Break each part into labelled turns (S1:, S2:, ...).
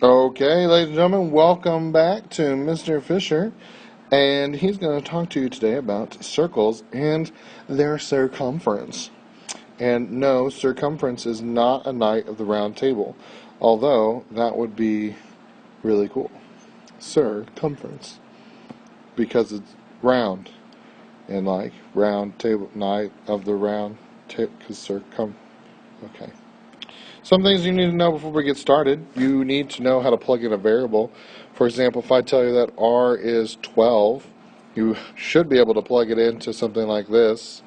S1: Okay, ladies and gentlemen, welcome back to Mr. Fisher, and he's going to talk to you today about circles and their circumference. And no, circumference is not a knight of the round table, although that would be really cool. Circumference, because it's round, and like round table, knight of the round table, because okay. Some things you need to know before we get started. You need to know how to plug in a variable. For example, if I tell you that r is 12, you should be able to plug it into something like this.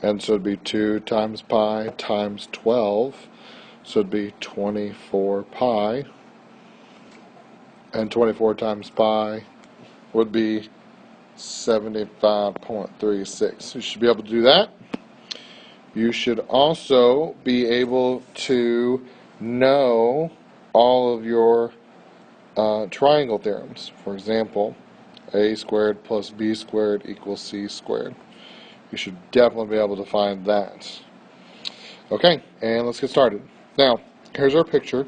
S1: And so it would be 2 times pi times 12. So it would be 24 pi. And 24 times pi would be 75.36. You should be able to do that. You should also be able to know all of your triangle theorems. For example, a squared plus b squared equals c squared. You should definitely be able to find that. Okay, and let's get started. Now, here's our picture.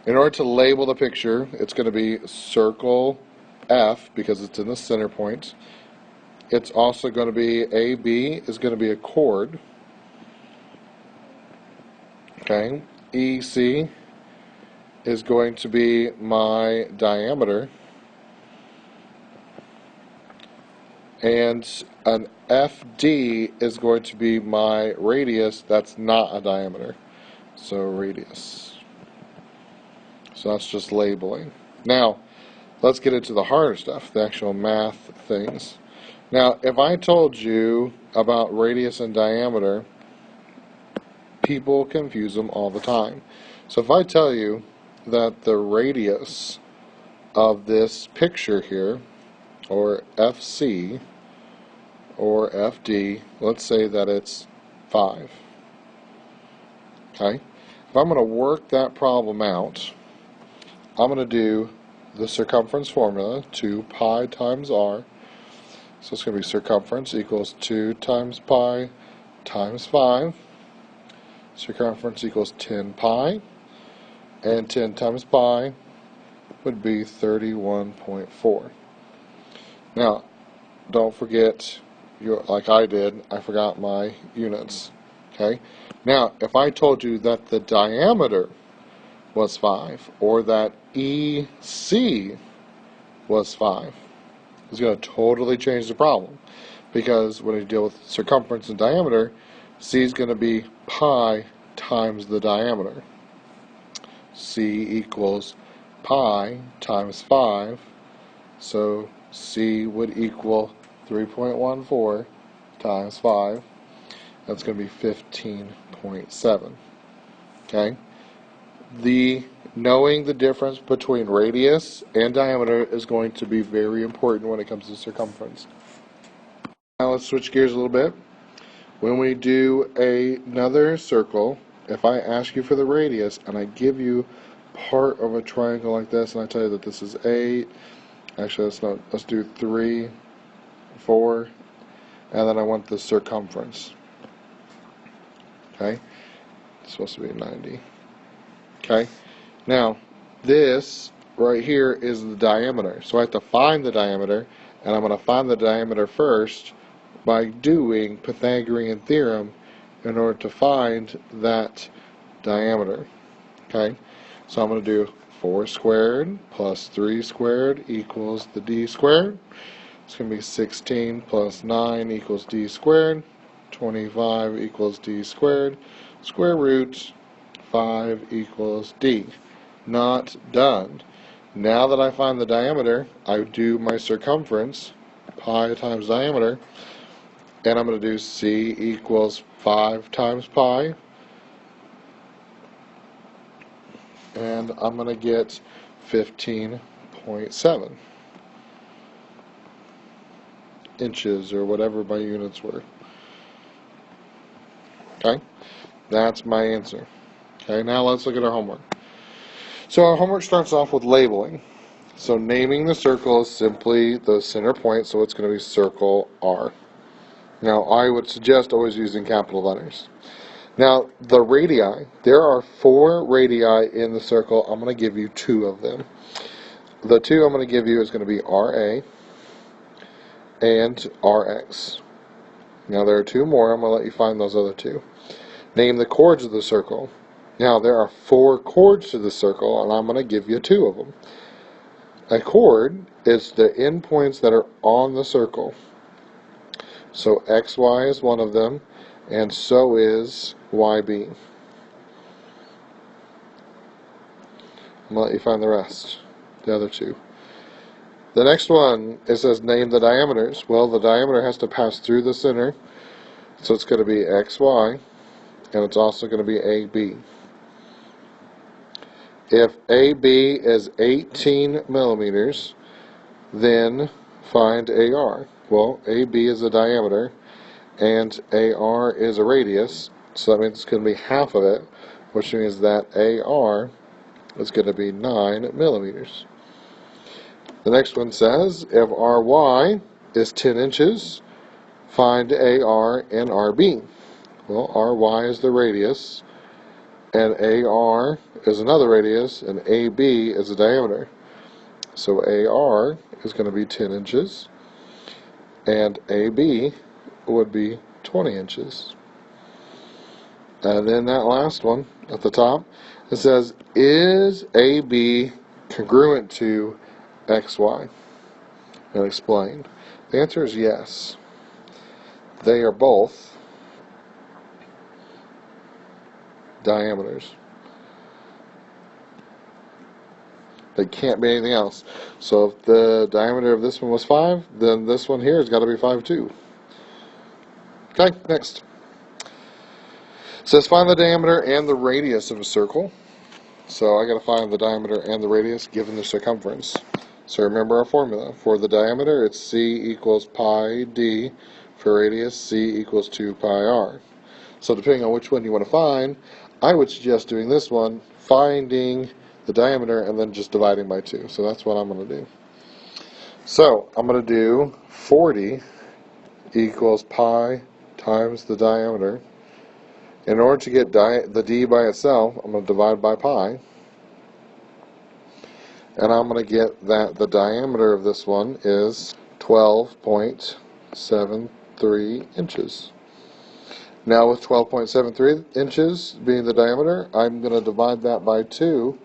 S1: In order to label the picture, it's going to be circle F because it's in the center point. It's also going to be AB is going to be a chord. Okay, EC is going to be my diameter, and an FD is going to be my radius. That's not a diameter, so radius. So that's just labeling. Now, let's get into the harder stuff, the actual math things. Now, if I told you about radius and diameter, people confuse them all the time. So if I tell you that the radius of this picture here, or FC, or FD, let's say that it's 5. Okay? If I'm going to work that problem out, I'm going to do the circumference formula, 2 pi times r. So it's going to be circumference equals 2 times pi times 5. Circumference equals 10 pi, and 10 times pi would be 31.4. Now, don't forget, like I did, I forgot my units. Okay. Now, if I told you that the diameter was 5, or that EC was 5, it's going to totally change the problem, because when you deal with circumference and diameter, C is going to be pi times the diameter. C equals pi times 5, so C would equal 3.14 times 5. That's going to be 15.7. Okay? Knowing the difference between radius and diameter is going to be very important when it comes to circumference. Now let's switch gears a little bit. When we do another circle, if I ask you for the radius and I give you part of a triangle like this, and I tell you that this is 8, actually let's do 3, 4, and then I want the circumference. Okay? It's supposed to be 90. Okay? Now, this right here is the diameter. So I have to find the diameter, and I'm going to find the diameter first by doing Pythagorean theorem in order to find that diameter. Okay, so I'm going to do 4 squared plus 3 squared equals the d squared. It's going to be 16 plus 9 equals d squared. 25 equals d squared. Square root 5 equals d. Not done. Now that I find the diameter, I do my circumference, pi times diameter, and I'm going to do C equals 5 times pi, and I'm going to get 15.7 inches, or whatever my units were. Okay, that's my answer. Okay, now let's look at our homework. So our homework starts off with labeling. So naming the circle is simply the center point, so it's going to be circle R. Now, I would suggest always using capital letters. Now, the radii, there are 4 radii in the circle. I'm going to give you 2 of them. The 2 I'm going to give you is going to be RA and RX. Now, there are 2 more. I'm going to let you find those other 2. Name the chords of the circle. Now, there are 4 chords to the circle, and I'm going to give you 2 of them. A chord is the endpoints that are on the circle. So XY is one of them, and so is YB. I'm going to let you find the rest, the other 2. The next one, it says name the diameters. Well, the diameter has to pass through the center, so it's going to be XY, and it's also going to be AB. If AB is 18 millimeters, then find AR. Well, AB is a diameter, and AR is a radius, so that means it's going to be half of it, which means that AR is going to be 9 millimeters. The next one says, if RY is 10 inches, find AR and RB. Well, RY is the radius, and AR is another radius, and AB is a diameter. So AR is going to be 10 inches, and AB would be 20 inches. And then that last one at the top, it says, is AB congruent to XY? And explain. The answer is yes. They are both diameters. They can't be anything else. So if the diameter of this one was 5, then this one here has got to be 5 too. Okay, next. It says find the diameter and the radius of a circle. So I got to find the diameter and the radius given the circumference. So remember our formula. For the diameter, it's C equals pi d. For radius, C equals 2 pi r. So depending on which one you want to find, I would suggest doing this one, finding the diameter and then just dividing by 2. So that's what I'm going to do. So I'm going to do 40 equals pi times the diameter. In order to get the d by itself, I'm going to divide by pi. And I'm going to get that the diameter of this one is 12.73 inches. Now with 12.73 inches being the diameter, I'm going to divide that by 2.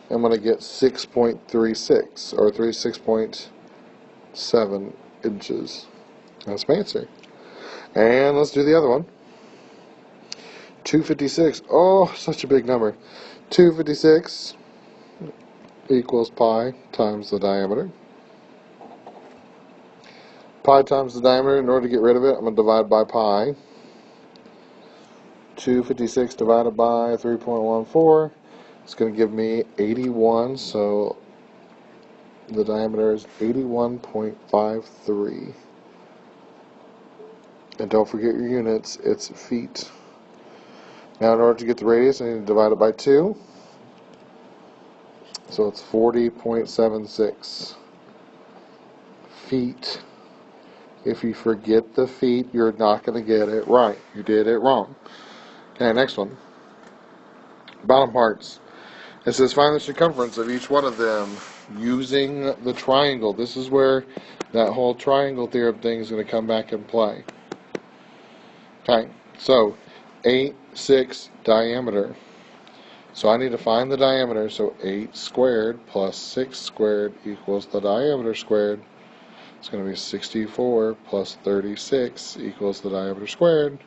S1: I'm going to get 6.36, or 36.7 inches. That's my answer. And let's do the other one. 256. Oh, such a big number. 256 equals pi times the diameter. Pi times the diameter, in order to get rid of it, I'm going to divide by pi. 256 divided by 3.14. It's going to give me 81, so the diameter is 81.53. And don't forget your units, it's feet. Now in order to get the radius, I need to divide it by 2. So it's 40.76 feet. If you forget the feet, you're not going to get it right. You did it wrong. Okay, next one. Bottom parts. It says find the circumference of each one of them using the triangle. This is where that whole triangle theorem thing is going to come back and play. Okay, so 8, 6 diameter. So I need to find the diameter, so 8 squared plus 6 squared equals the diameter squared. It's going to be 64 plus 36 equals the diameter squared.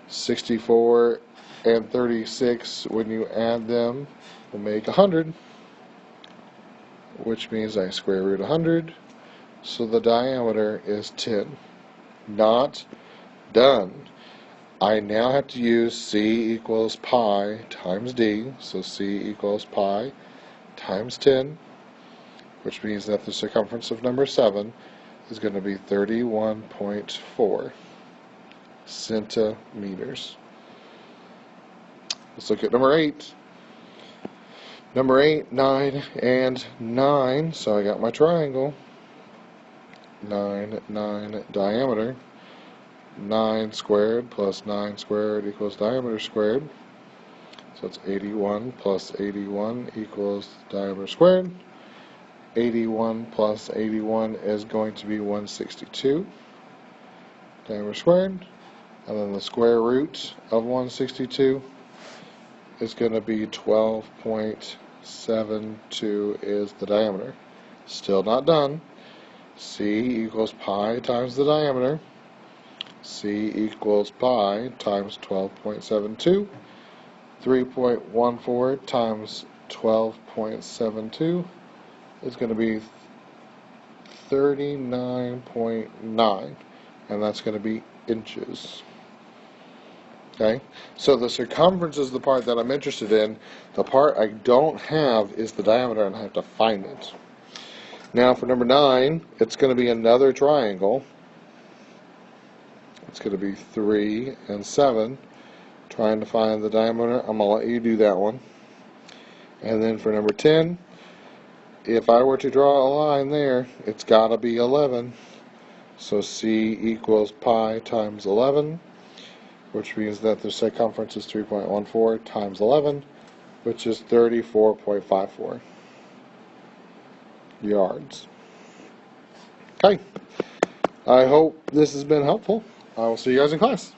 S1: 64 and 36, when you add them, will make 100, which means I square root 100, so the diameter is 10. Not done. I now have to use C equals pi times d, so C equals pi times 10, which means that the circumference of number 7 is going to be 31.4 centimeters. Let's look at number 8. Number 8, 9, and 9. So I got my triangle. 9, 9 diameter. 9 squared plus 9 squared equals diameter squared. So it's 81 plus 81 equals diameter squared. 81 plus 81 is going to be 162 diameter squared. And then the square root of 162 is going to be 12.72 is the diameter. Still not done. C equals pi times the diameter. C equals pi times 12.72. 3.14 times 12.72 is going to be 39.9, and that's going to be inches. Okay, so the circumference is the part that I'm interested in. The part I don't have is the diameter, and I have to find it. Now for number 9, it's going to be another triangle. It's going to be 3 and 7. Trying to find the diameter. I'm going to let you do that one. And then for number 10, if I were to draw a line there, it's got to be 11. So C equals pi times 11, which means that the circumference is 3.14 times 11, which is 34.54 yards. Okay. I hope this has been helpful. I will see you guys in class.